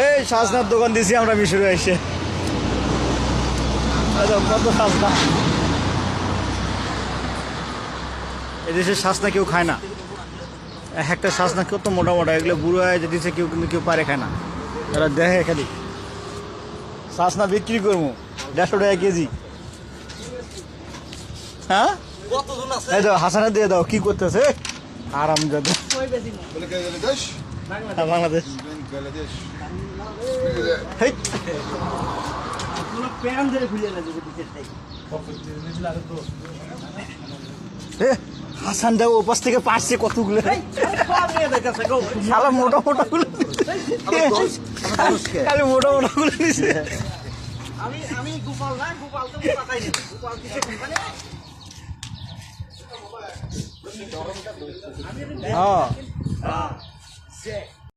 এই সাজনার দোকান দিছি আমরা মিশরে এসে কত সাজনা এদেশে সাজনা কেউ খায় না একটা সাজনা কত মোটা মোটা এগুলো বুড়ো হয়ে দিচ্ছে কেউ কিন্তু কেউ পারে খায় না এরা দেখে খালি সাজনা বিক্রি করবো 150 টাকা কেজি হ্যাঁ এই দাও হাসানা দিয়ে দাও কি করতেছে আরাম যাবে বাংলাদেশ হাসান দাও ওপাশ থেকে পারছে কতগুলো শালা মোটা মোটা গুলো খালি মোটা মোটা গুলো নিছে আমি গোপাল না গোপাল তো পাতাই নেই গোপাল কিসে কোম্পানি হ্যাঁ